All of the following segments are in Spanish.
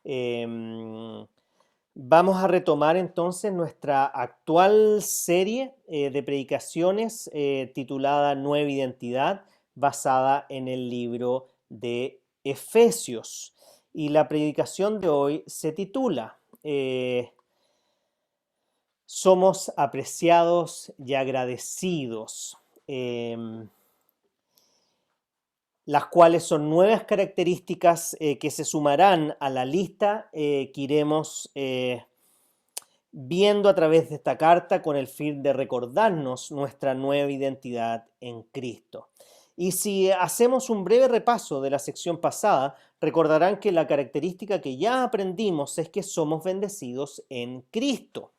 Em, Vamos a retomar entonces nuestra actual serie de predicaciones titulada Nueva Identidad, basada en el libro de Efesios. Y la predicación de hoy se titula Somos apreciados y agradecidos. Las cuales son nuevas características que se sumarán a la lista que iremos viendo a través de esta carta con el fin de recordarnos nuestra nueva identidad en Cristo. Y si hacemos un breve repaso de la sección pasada, recordarán que la característica que ya aprendimos es que somos bendecidos en Cristo,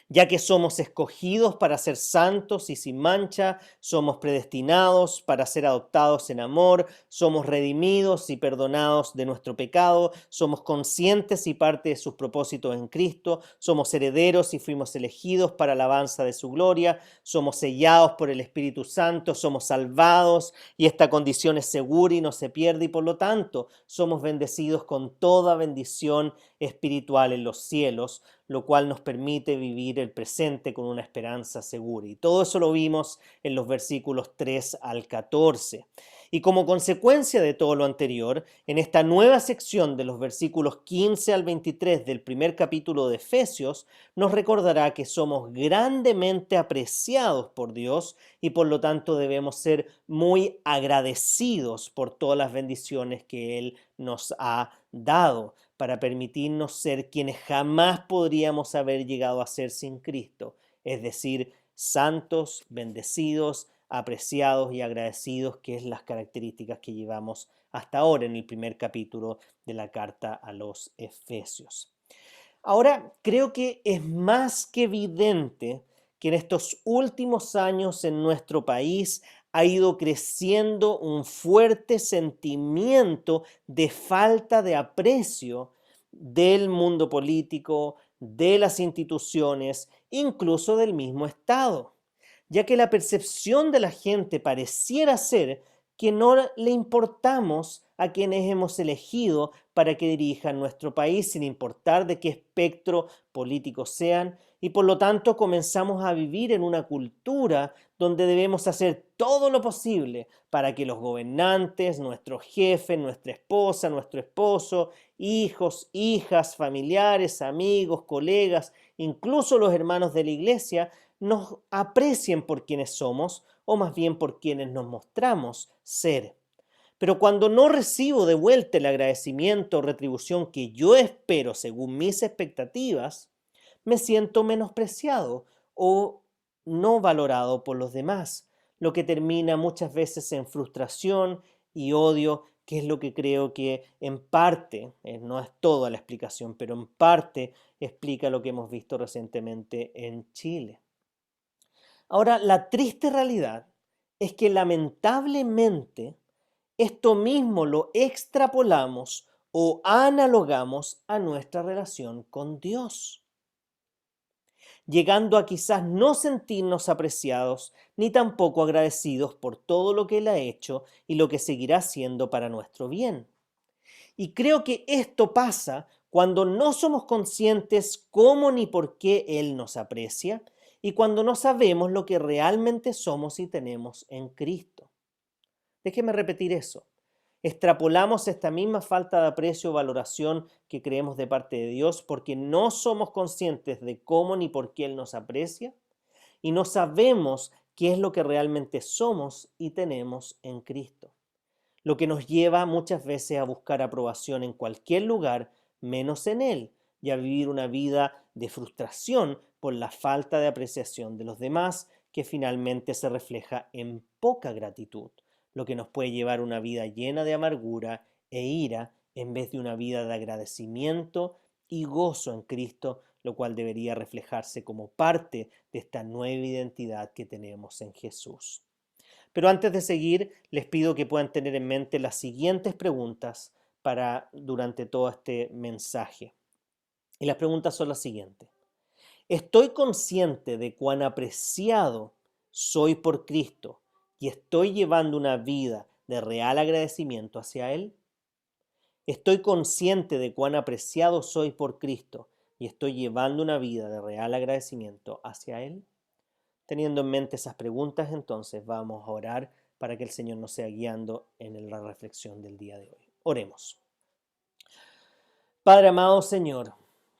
ya que somos escogidos para ser santos y sin mancha, somos predestinados para ser adoptados en amor, somos redimidos y perdonados de nuestro pecado, somos conscientes y parte de sus propósitos en Cristo, somos herederos y fuimos elegidos para alabanza de su gloria, somos sellados por el Espíritu Santo, somos salvados y esta condición es segura y no se pierde y por lo tanto somos bendecidos con toda bendición espiritual en los cielos, lo cual nos permite vivir el presente con una esperanza segura. Y todo eso lo vimos en los versículos 3 al 14. Y como consecuencia de todo lo anterior, en esta nueva sección de los versículos 15 al 23 del primer capítulo de Efesios, nos recordará que somos grandemente apreciados por Dios y por lo tanto debemos ser muy agradecidos por todas las bendiciones que Él nos ha dado para permitirnos ser quienes jamás podríamos haber llegado a ser sin Cristo, es decir, santos, bendecidos, apreciados y agradecidos, que es las características que llevamos hasta ahora en el primer capítulo de la carta a los Efesios. Ahora, creo que es más que evidente que en estos últimos años en nuestro país ha ido creciendo un fuerte sentimiento de falta de aprecio del mundo político, de las instituciones, incluso del mismo Estado, ya que la percepción de la gente pareciera ser que no le importamos a quienes hemos elegido para que dirijan nuestro país, sin importar de qué espectro político sean, y por lo tanto comenzamos a vivir en una cultura donde debemos hacer todo lo posible para que los gobernantes, nuestro jefe, nuestra esposa, nuestro esposo, hijos, hijas, familiares, amigos, colegas, incluso los hermanos de la iglesia, nos aprecien por quienes somos o más bien por quienes nos mostramos ser. Pero cuando no recibo de vuelta el agradecimiento o retribución que yo espero según mis expectativas, me siento menospreciado o no valorado por los demás, lo que termina muchas veces en frustración y odio, que es lo que creo que en parte, no es toda la explicación, pero en parte explica lo que hemos visto recientemente en Chile. Ahora, la triste realidad es que lamentablemente esto mismo lo extrapolamos o analogamos a nuestra relación con Dios, llegando a quizás no sentirnos apreciados ni tampoco agradecidos por todo lo que Él ha hecho y lo que seguirá haciendo para nuestro bien. Y creo que esto pasa cuando no somos conscientes cómo ni por qué Él nos aprecia y cuando no sabemos lo que realmente somos y tenemos en Cristo. Déjeme repetir eso. Extrapolamos esta misma falta de aprecio o valoración que creemos de parte de Dios porque no somos conscientes de cómo ni por qué Él nos aprecia y no sabemos qué es lo que realmente somos y tenemos en Cristo, lo que nos lleva muchas veces a buscar aprobación en cualquier lugar menos en Él y a vivir una vida de frustración por la falta de apreciación de los demás, que finalmente se refleja en poca gratitud, lo que nos puede llevar a una vida llena de amargura e ira en vez de una vida de agradecimiento y gozo en Cristo, lo cual debería reflejarse como parte de esta nueva identidad que tenemos en Jesús. Pero antes de seguir, les pido que puedan tener en mente las siguientes preguntas para durante todo este mensaje. Y las preguntas son las siguientes. ¿Estoy consciente de cuán apreciado soy por Cristo y estoy llevando una vida de real agradecimiento hacia Él? Estoy consciente de cuán apreciado soy por Cristo y estoy llevando una vida de real agradecimiento hacia Él. Teniendo en mente esas preguntas, entonces vamos a orar para que el Señor nos sea guiando en la reflexión del día de hoy. Oremos. Padre amado Señor,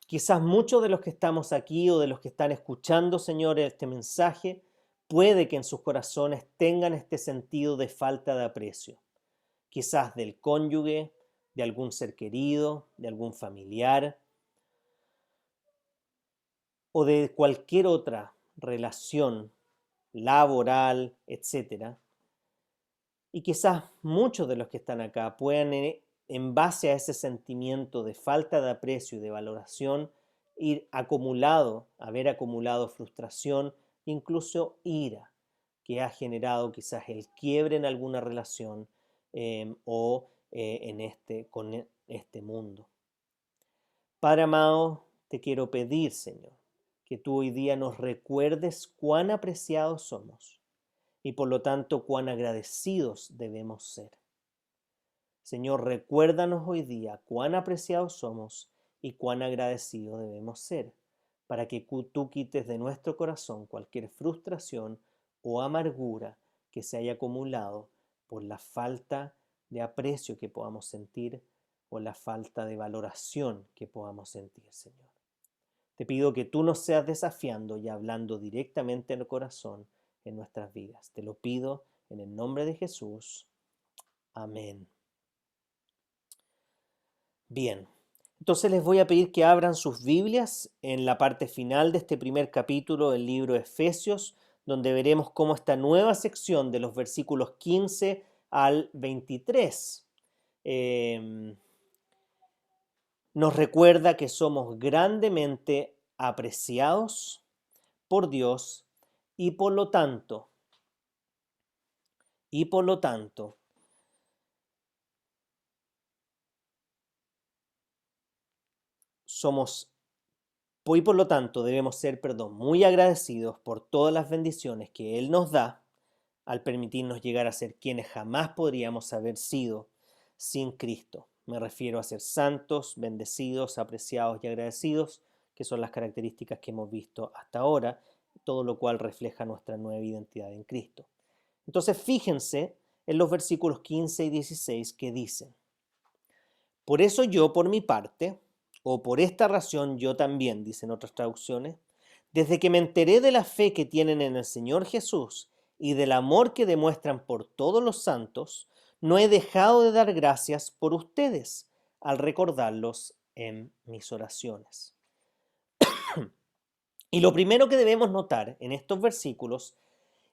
quizás muchos de los que estamos aquí o de los que están escuchando, Señor, este mensaje, puede que en sus corazones tengan este sentido de falta de aprecio. Quizás del cónyuge, de algún ser querido, de algún familiar o de cualquier otra relación laboral, etcétera. Y quizás muchos de los que están acá puedan, en base a ese sentimiento de falta de aprecio y de valoración, haber acumulado frustración, incluso ira, que ha generado quizás el quiebre en alguna relación con este mundo. Padre amado, te quiero pedir, Señor, que tú hoy día nos recuerdes cuán apreciados somos y por lo tanto cuán agradecidos debemos ser. Señor, recuérdanos hoy día cuán apreciados somos y cuán agradecidos debemos ser, para que tú quites de nuestro corazón cualquier frustración o amargura que se haya acumulado por la falta de aprecio que podamos sentir o la falta de valoración que podamos sentir, Señor. Te pido que tú nos seas desafiando y hablando directamente en el corazón en nuestras vidas. Te lo pido en el nombre de Jesús. Amén. Bien, entonces les voy a pedir que abran sus Biblias en la parte final de este primer capítulo del libro de Efesios, donde veremos cómo esta nueva sección de los versículos 15 al 23 nos recuerda que somos grandemente apreciados por Dios y por lo tanto, debemos ser, muy agradecidos por todas las bendiciones que Él nos da al permitirnos llegar a ser quienes jamás podríamos haber sido sin Cristo. Me refiero a ser santos, bendecidos, apreciados y agradecidos, que son las características que hemos visto hasta ahora, todo lo cual refleja nuestra nueva identidad en Cristo. Entonces fíjense en los versículos 15 y 16 que dicen: por eso yo, por mi parte, o por esta razón yo también, dicen otras traducciones, desde que me enteré de la fe que tienen en el Señor Jesús y del amor que demuestran por todos los santos, no he dejado de dar gracias por ustedes al recordarlos en mis oraciones. Y lo primero que debemos notar en estos versículos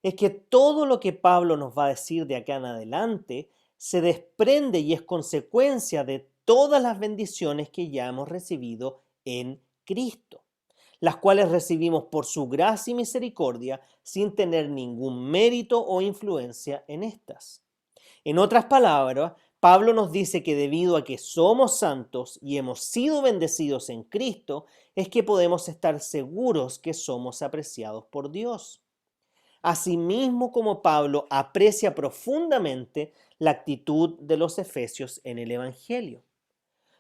es que todo lo que Pablo nos va a decir de acá en adelante se desprende y es consecuencia de todas las bendiciones que ya hemos recibido en Cristo, las cuales recibimos por su gracia y misericordia sin tener ningún mérito o influencia en estas. En otras palabras, Pablo nos dice que debido a que somos santos y hemos sido bendecidos en Cristo, es que podemos estar seguros que somos apreciados por Dios. Asimismo como Pablo aprecia profundamente la actitud de los efesios en el Evangelio.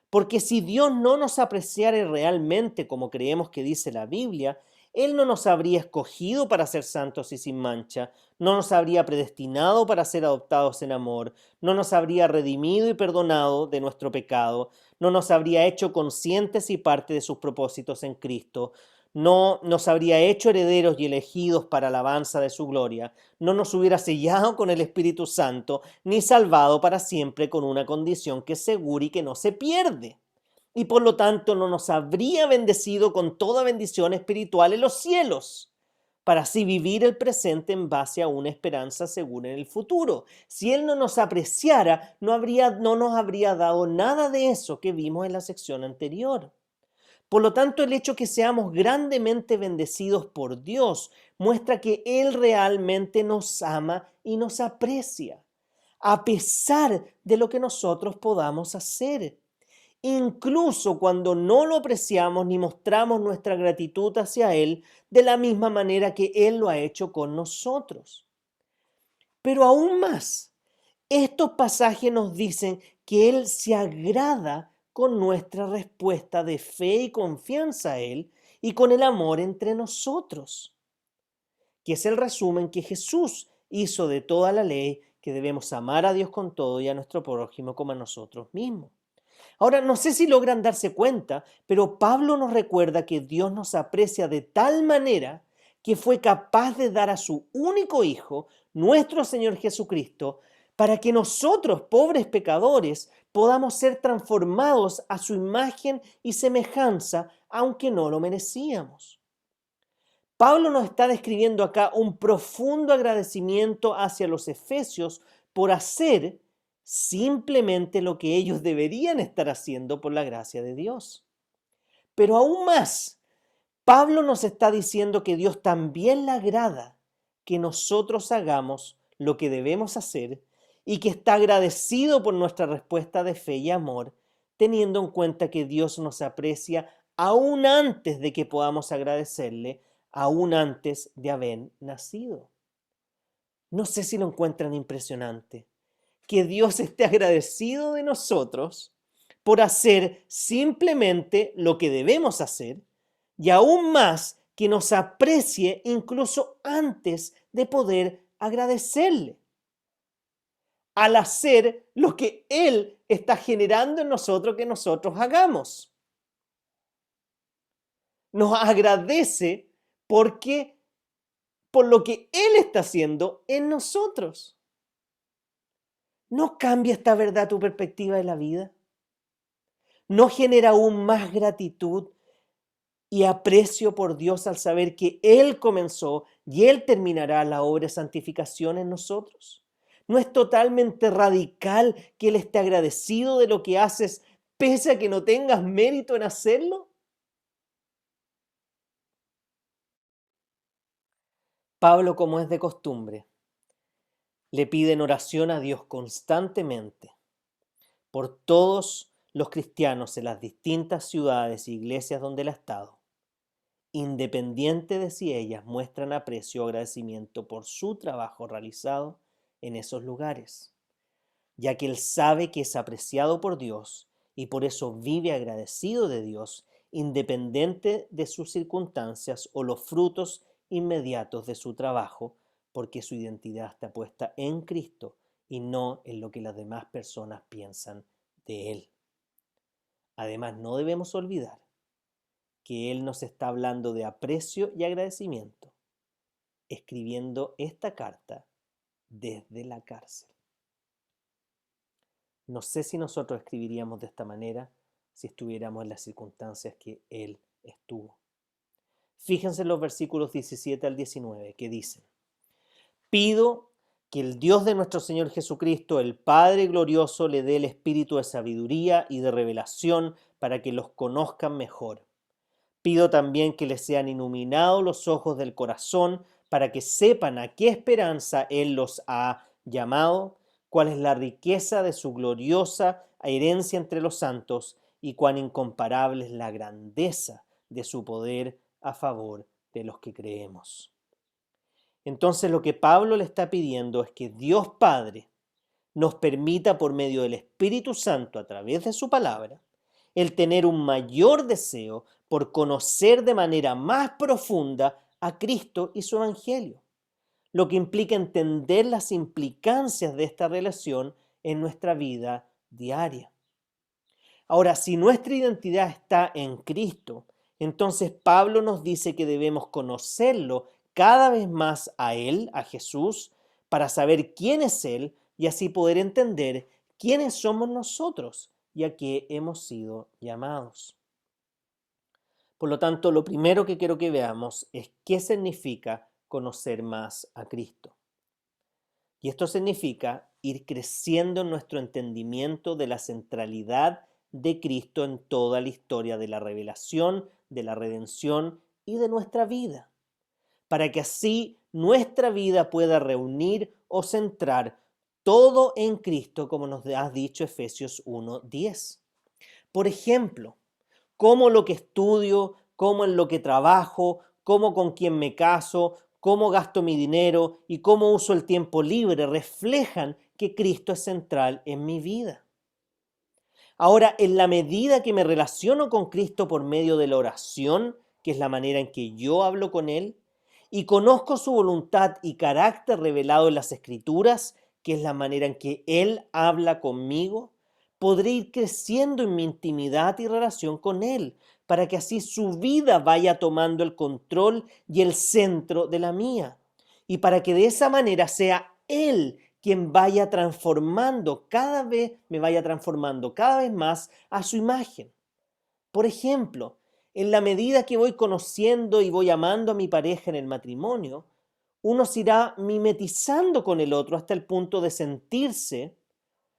Porque si Dios no nos apreciara realmente como creemos que dice la Biblia, Él no nos habría escogido para ser santos y sin mancha, no nos habría predestinado para ser adoptados en amor, no nos habría redimido y perdonado de nuestro pecado, no nos habría hecho conscientes y parte de sus propósitos en Cristo, no nos habría hecho herederos y elegidos para alabanza de su gloria, no nos hubiera sellado con el Espíritu Santo, ni salvado para siempre con una condición que es segura y que no se pierde. Y por lo tanto no nos habría bendecido con toda bendición espiritual en los cielos, para así vivir el presente en base a una esperanza segura en el futuro. Si Él no nos apreciara, no nos habría dado nada de eso que vimos en la sección anterior. Por lo tanto, el hecho que seamos grandemente bendecidos por Dios muestra que Él realmente nos ama y nos aprecia, a pesar de lo que nosotros podamos hacer. Incluso cuando no lo apreciamos ni mostramos nuestra gratitud hacia Él de la misma manera que Él lo ha hecho con nosotros. Pero aún más, Estos pasajes nos dicen que Él se agrada con nuestra respuesta de fe y confianza a Él y con el amor entre nosotros, que es el resumen que Jesús hizo de toda la ley, que debemos amar a Dios con todo y a nuestro prójimo como a nosotros mismos. Ahora, no sé si logran darse cuenta, pero Pablo nos recuerda que Dios nos aprecia de tal manera que fue capaz de dar a su único Hijo, nuestro Señor Jesucristo, para que nosotros, pobres pecadores, podamos ser transformados a su imagen y semejanza, aunque no lo merecíamos. Pablo nos está describiendo acá un profundo agradecimiento hacia los efesios por hacer simplemente lo que ellos deberían estar haciendo por la gracia de Dios. Pero aún más, Pablo nos está diciendo que Dios también le agrada que nosotros hagamos lo que debemos hacer y que está agradecido por nuestra respuesta de fe y amor, teniendo en cuenta que Dios nos aprecia aún antes de que podamos agradecerle, aún antes de haber nacido. No sé si lo encuentran impresionante, que Dios esté agradecido de nosotros por hacer simplemente lo que debemos hacer y aún más que nos aprecie incluso antes de poder agradecerle, al hacer lo que Él está generando en nosotros que nosotros hagamos. Nos agradece porque por lo que Él está haciendo en nosotros. ¿No cambia esta verdad tu perspectiva de la vida? ¿No genera aún más gratitud y aprecio por Dios al saber que Él comenzó y Él terminará la obra de santificación en nosotros? ¿No es totalmente radical que Él esté agradecido de lo que haces pese a que no tengas mérito en hacerlo? Pablo, como es de costumbre, le pide en oración a Dios constantemente por todos los cristianos en las distintas ciudades e iglesias donde él ha estado, independiente de si ellas muestran aprecio o agradecimiento por su trabajo realizado en esos lugares, ya que él sabe que es apreciado por Dios y por eso vive agradecido de Dios, independiente de sus circunstancias o los frutos inmediatos de su trabajo, porque su identidad está puesta en Cristo y no en lo que las demás personas piensan de Él. Además, no debemos olvidar que Él nos está hablando de aprecio y agradecimiento, escribiendo esta carta desde la cárcel. No sé si nosotros escribiríamos de esta manera si estuviéramos en las circunstancias que Él estuvo. Fíjense en los versículos 17 al 19 que dicen: pido que el Dios de nuestro Señor Jesucristo, el Padre glorioso, le dé el espíritu de sabiduría y de revelación para que los conozcan mejor. Pido también que les sean iluminados los ojos del corazón para que sepan a qué esperanza Él los ha llamado, cuál es la riqueza de su gloriosa herencia entre los santos y cuán incomparable es la grandeza de su poder a favor de los que creemos. Entonces lo que Pablo le está pidiendo es que Dios Padre nos permita por medio del Espíritu Santo a través de su palabra el tener un mayor deseo por conocer de manera más profunda a Cristo y su Evangelio, lo que implica entender las implicancias de esta relación en nuestra vida diaria. Ahora, si nuestra identidad está en Cristo, entonces Pablo nos dice que debemos conocerlo cada vez más a Él, a Jesús, para saber quién es Él y así poder entender quiénes somos nosotros y a qué hemos sido llamados. Por lo tanto, lo primero que quiero que veamos es qué significa conocer más a Cristo. Y esto significa ir creciendo en nuestro entendimiento de la centralidad de Cristo en toda la historia de la revelación, de la redención y de nuestra vida, para que así nuestra vida pueda reunir o centrar todo en Cristo, como nos ha dicho Efesios 1:10. Por ejemplo, cómo lo que estudio, cómo en lo que trabajo, cómo con quién me caso, cómo gasto mi dinero y cómo uso el tiempo libre reflejan que Cristo es central en mi vida. Ahora, en la medida que me relaciono con Cristo por medio de la oración, que es la manera en que yo hablo con Él, y conozco su voluntad y carácter revelado en las Escrituras, que es la manera en que Él habla conmigo, podré ir creciendo en mi intimidad y relación con Él, para que así su vida vaya tomando el control y el centro de la mía, y para que de esa manera sea Él quien vaya transformando cada vez, me vaya transformando cada vez más a su imagen. Por ejemplo, en la medida que voy conociendo y voy amando a mi pareja en el matrimonio, uno se irá mimetizando con el otro hasta el punto de sentirse,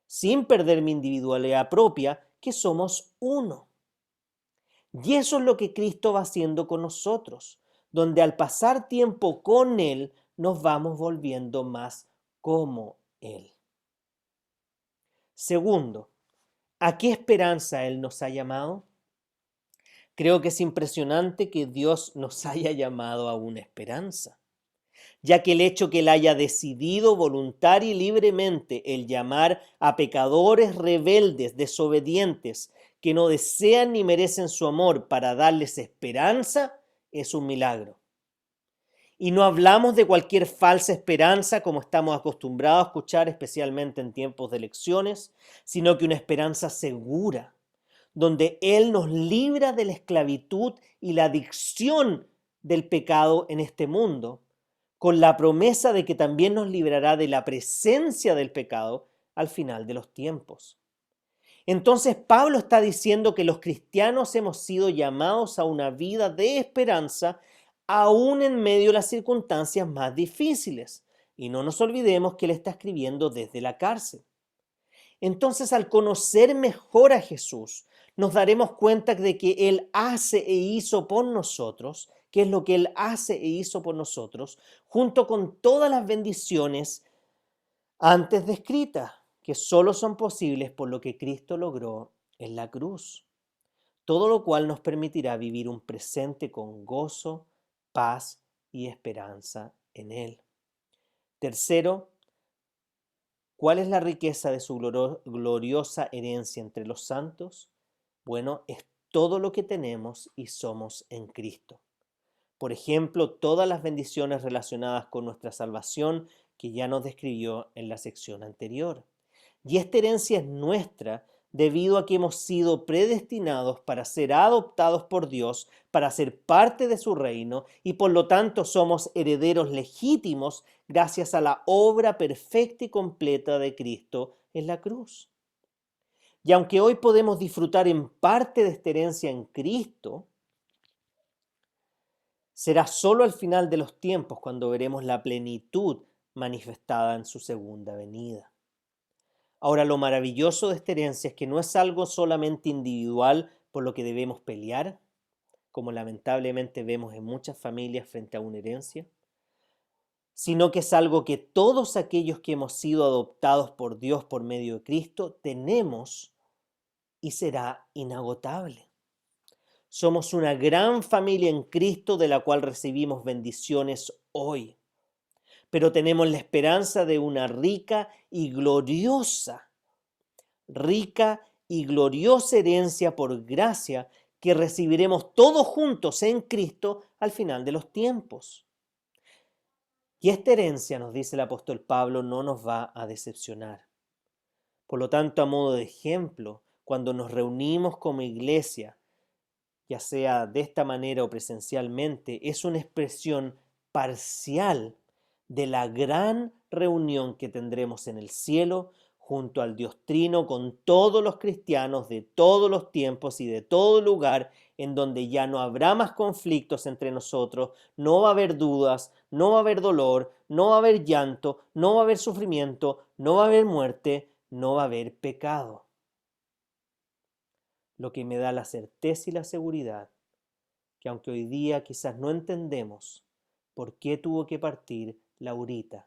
sin perder mi individualidad propia, que somos uno. Y eso es lo que Cristo va haciendo con nosotros, donde al pasar tiempo con Él nos vamos volviendo más como Él. Segundo, ¿a qué esperanza Él nos ha llamado? Creo que es impresionante que Dios nos haya llamado a una esperanza, ya que el hecho que Él haya decidido voluntaria y libremente el llamar a pecadores rebeldes, desobedientes, que no desean ni merecen su amor para darles esperanza, es un milagro. Y no hablamos de cualquier falsa esperanza como estamos acostumbrados a escuchar, especialmente en tiempos de elecciones, sino que una esperanza segura, donde Él nos libra de la esclavitud y la adicción del pecado en este mundo, con la promesa de que también nos librará de la presencia del pecado al final de los tiempos. Entonces Pablo está diciendo que los cristianos hemos sido llamados a una vida de esperanza aún en medio de las circunstancias más difíciles. Y no nos olvidemos que él está escribiendo desde la cárcel. Entonces, al conocer mejor a Jesús, nos daremos cuenta de que Él hace e hizo por nosotros, que es lo que Él hace e hizo por nosotros, junto con todas las bendiciones antes descritas, que solo son posibles por lo que Cristo logró en la cruz. Todo lo cual nos permitirá vivir un presente con gozo, paz y esperanza en Él. Tercero, ¿cuál es la riqueza de su gloriosa herencia entre los santos? Bueno, es todo lo que tenemos y somos en Cristo. Por ejemplo, todas las bendiciones relacionadas con nuestra salvación que ya nos describió en la sección anterior. Y esta herencia es nuestra debido a que hemos sido predestinados para ser adoptados por Dios, para ser parte de su reino y por lo tanto somos herederos legítimos gracias a la obra perfecta y completa de Cristo en la cruz. Y aunque hoy podemos disfrutar en parte de esta herencia en Cristo, será solo al final de los tiempos cuando veremos la plenitud manifestada en su segunda venida. Ahora, lo maravilloso de esta herencia es que no es algo solamente individual por lo que debemos pelear, como lamentablemente vemos en muchas familias frente a una herencia, sino que es algo que todos aquellos que hemos sido adoptados por Dios por medio de Cristo tenemos y será inagotable. Somos una gran familia en Cristo de la cual recibimos bendiciones hoy, pero tenemos la esperanza de una rica y gloriosa herencia por gracia que recibiremos todos juntos en Cristo al final de los tiempos. Y esta herencia, nos dice el apóstol Pablo, no nos va a decepcionar. Por lo tanto, a modo de ejemplo, cuando nos reunimos como iglesia, ya sea de esta manera o presencialmente, es una expresión parcial de la gran reunión que tendremos en el cielo junto al Dios Trino con todos los cristianos de todos los tiempos y de todo lugar, en donde ya no habrá más conflictos entre nosotros, no va a haber dudas, no va a haber dolor, no va a haber llanto, no va a haber sufrimiento, no va a haber muerte, no va a haber pecado. Lo que me da la certeza y la seguridad que aunque hoy día quizás no entendemos por qué tuvo que partir Laurita,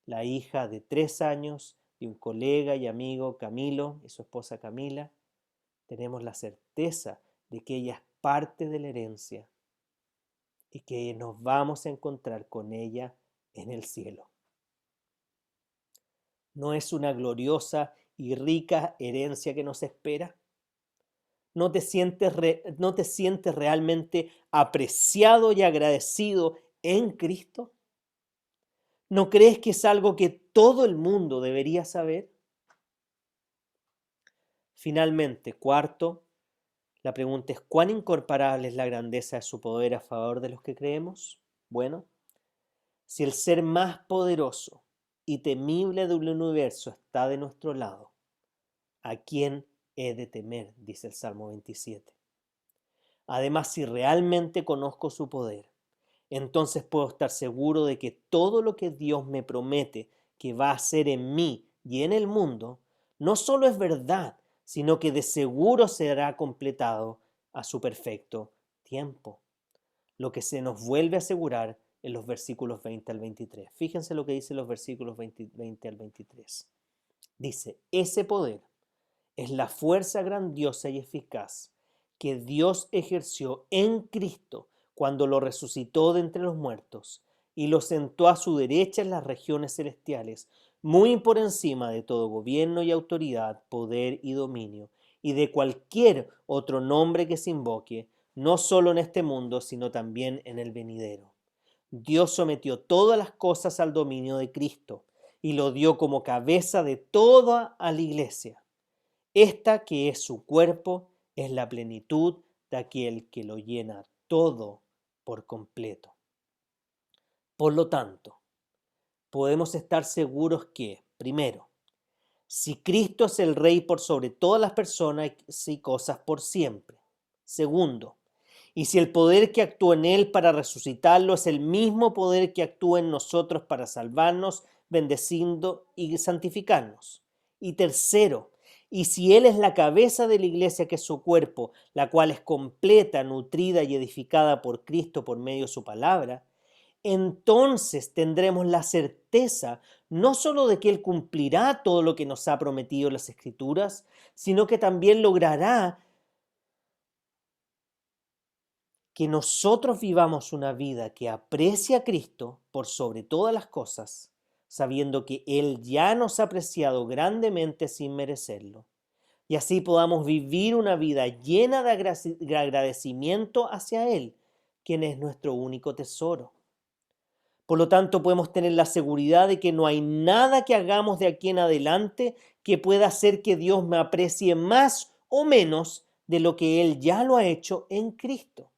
la hija de 3 años de un colega y amigo Camilo y su esposa Camila, tenemos la certeza de que ella es parte de la herencia y que nos vamos a encontrar con ella en el cielo. ¿No es una gloriosa y rica herencia que nos espera? ¿No te sientes realmente apreciado y agradecido en Cristo? ¿No crees que es algo que todo el mundo debería saber? Finalmente, cuarto, la pregunta es: ¿cuán incomparable es la grandeza de su poder a favor de los que creemos? Bueno, si el ser más poderoso y temible del universo está de nuestro lado, ¿a quién he de temer?, dice el Salmo 27. Además, si realmente conozco su poder, entonces puedo estar seguro de que todo lo que Dios me promete que va a hacer en mí y en el mundo, no solo es verdad, sino que de seguro será completado a su perfecto tiempo. Lo que se nos vuelve a asegurar en los versículos 20 al 23. Fíjense lo que dice los versículos 20 al 23. Dice: ese poder es la fuerza grandiosa y eficaz que Dios ejerció en Cristo cuando lo resucitó de entre los muertos y lo sentó a su derecha en las regiones celestiales, muy por encima de todo gobierno y autoridad, poder y dominio, y de cualquier otro nombre que se invoque, no solo en este mundo, sino también en el venidero. Dios sometió todas las cosas al dominio de Cristo y lo dio como cabeza de toda a la iglesia. Esta, que es su cuerpo, es la plenitud de aquel que lo llena todo por completo. Por lo tanto, podemos estar seguros que, primero, si Cristo es el Rey por sobre todas las personas y cosas por siempre. Segundo, y si el poder que actúa en Él para resucitarlo es el mismo poder que actúa en nosotros para salvarnos, bendeciendo y santificarnos. Y tercero, y si Él es la cabeza de la iglesia, que es su cuerpo, la cual es completa, nutrida y edificada por Cristo por medio de su palabra, entonces tendremos la certeza no solo de que Él cumplirá todo lo que nos ha prometido en las Escrituras, sino que también logrará que nosotros vivamos una vida que aprecia a Cristo por sobre todas las cosas, sabiendo que Él ya nos ha apreciado grandemente sin merecerlo, y así podamos vivir una vida llena de agradecimiento hacia Él, quien es nuestro único tesoro. Por lo tanto, podemos tener la seguridad de que no hay nada que hagamos de aquí en adelante que pueda hacer que Dios me aprecie más o menos de lo que Él ya lo ha hecho en Cristo.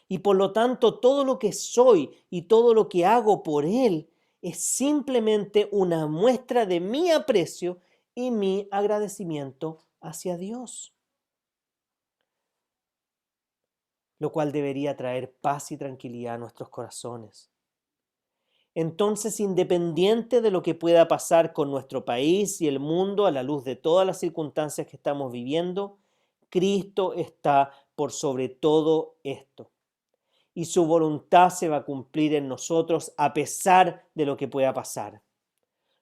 Y por lo tanto, todo lo que soy y todo lo que hago por Él es simplemente una muestra de mi aprecio y mi agradecimiento hacia Dios, lo cual debería traer paz y tranquilidad a nuestros corazones. Entonces, independiente de lo que pueda pasar con nuestro país y el mundo a la luz de todas las circunstancias que estamos viviendo, Cristo está por sobre todo esto. Y su voluntad se va a cumplir en nosotros a pesar de lo que pueda pasar.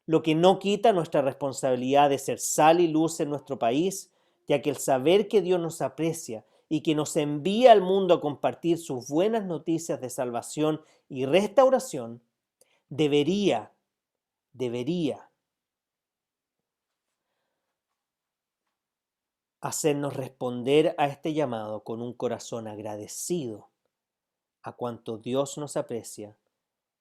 Lo que no quita nuestra responsabilidad de ser sal y luz en nuestro país, ya que el saber que Dios nos aprecia y que nos envía al mundo a compartir sus buenas noticias de salvación y restauración, debería hacernos responder a este llamado con un corazón agradecido a cuánto Dios nos aprecia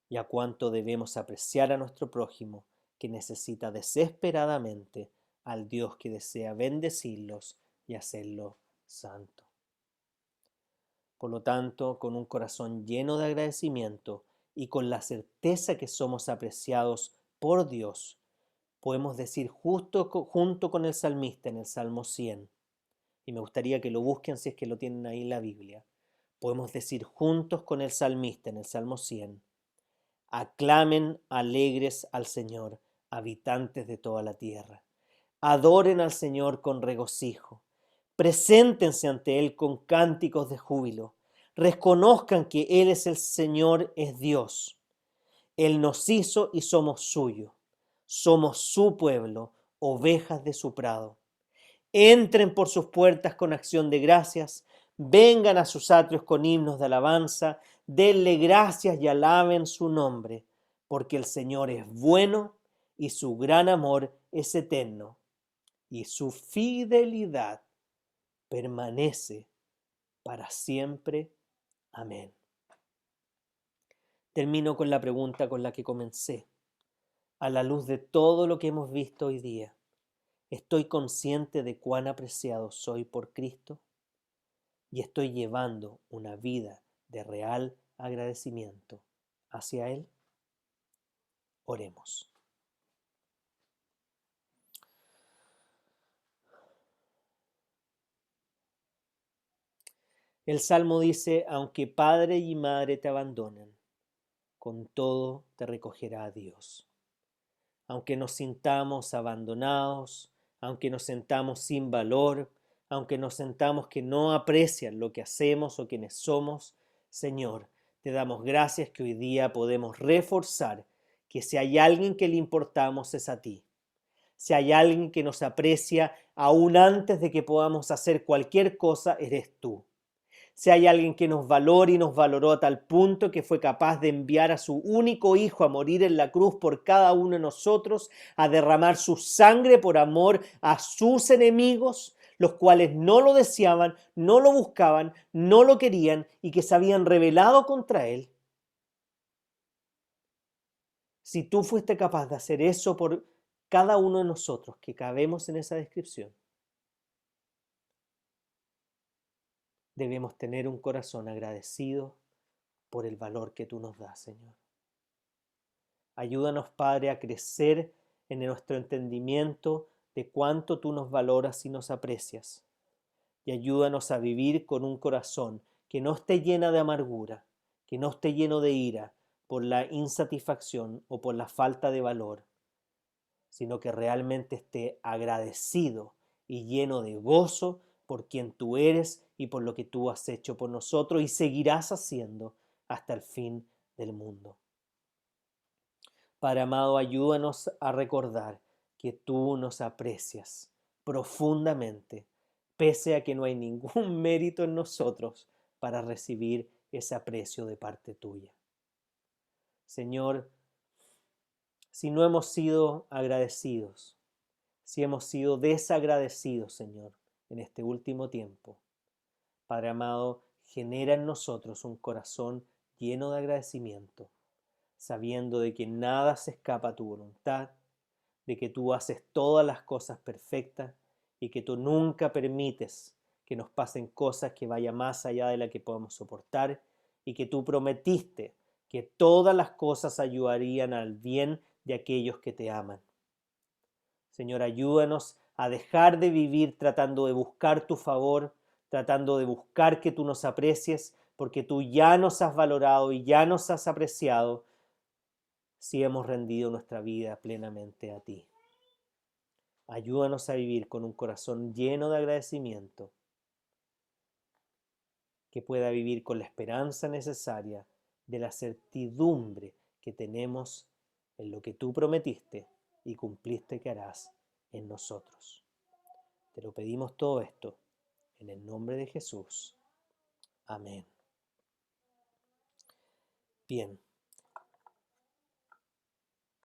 y a cuánto debemos apreciar a nuestro prójimo, que necesita desesperadamente al Dios que desea bendecirlos y hacerlo santo. Por lo tanto, con un corazón lleno de agradecimiento y con la certeza que somos apreciados por Dios, podemos decir junto con el salmista en el Salmo 100, y me gustaría que lo busquen si es que lo tienen ahí en la Biblia. Podemos decir juntos con el salmista en el Salmo 100: aclamen alegres al Señor, habitantes de toda la tierra. Adoren al Señor con regocijo. Preséntense ante Él con cánticos de júbilo. Reconozcan que Él es el Señor, es Dios. Él nos hizo y somos suyo. Somos su pueblo, ovejas de su prado. Entren por sus puertas con acción de gracias, Vengan a sus atrios con himnos de alabanza, denle gracias y alaben su nombre, porque el Señor es bueno y su gran amor es eterno, y su fidelidad permanece para siempre. Amén. Termino con la pregunta con la que comencé. A la luz de todo lo que hemos visto hoy día, ¿estoy consciente de cuán apreciado soy por Cristo? ¿Y estoy llevando una vida de real agradecimiento hacia Él? Oremos. El Salmo dice, aunque padre y madre te abandonen, con todo te recogerá Dios. Aunque nos sintamos abandonados, aunque nos sintamos sin valor, aunque nos sintamos que no aprecian lo que hacemos o quienes somos, Señor, te damos gracias que hoy día podemos reforzar que si hay alguien que le importamos es a ti. Si hay alguien que nos aprecia aún antes de que podamos hacer cualquier cosa, eres tú. Si hay alguien que nos valora y nos valoró a tal punto que fue capaz de enviar a su único hijo a morir en la cruz por cada uno de nosotros, a derramar su sangre por amor a sus enemigos, los cuales no lo deseaban, no lo buscaban, no lo querían y que se habían rebelado contra él. Si tú fuiste capaz de hacer eso por cada uno de nosotros que cabemos en esa descripción, debemos tener un corazón agradecido por el valor que tú nos das, Señor. Ayúdanos, Padre, a crecer en nuestro entendimiento de cuánto tú nos valoras y nos aprecias. Y ayúdanos a vivir con un corazón que no esté llena de amargura, que no esté lleno de ira por la insatisfacción o por la falta de valor, sino que realmente esté agradecido y lleno de gozo por quien tú eres y por lo que tú has hecho por nosotros y seguirás haciendo hasta el fin del mundo. Padre amado, ayúdanos a recordar que tú nos aprecias profundamente, pese a que no hay ningún mérito en nosotros para recibir ese aprecio de parte tuya. Señor, si no hemos sido agradecidos, si hemos sido desagradecidos, Señor, en este último tiempo, Padre amado, genera en nosotros un corazón lleno de agradecimiento, sabiendo de que nada se escapa a tu voluntad, de que tú haces todas las cosas perfectas y que tú nunca permites que nos pasen cosas que vayan más allá de la que podemos soportar y que tú prometiste que todas las cosas ayudarían al bien de aquellos que te aman. Señor, ayúdanos a dejar de vivir tratando de buscar tu favor, tratando de buscar que tú nos aprecies, porque tú ya nos has valorado y ya nos has apreciado si hemos rendido nuestra vida plenamente a ti. Ayúdanos a vivir con un corazón lleno de agradecimiento, que pueda vivir con la esperanza necesaria de la certidumbre que tenemos en lo que tú prometiste y cumpliste que harás en nosotros. Te lo pedimos todo esto en el nombre de Jesús. Amén. Bien.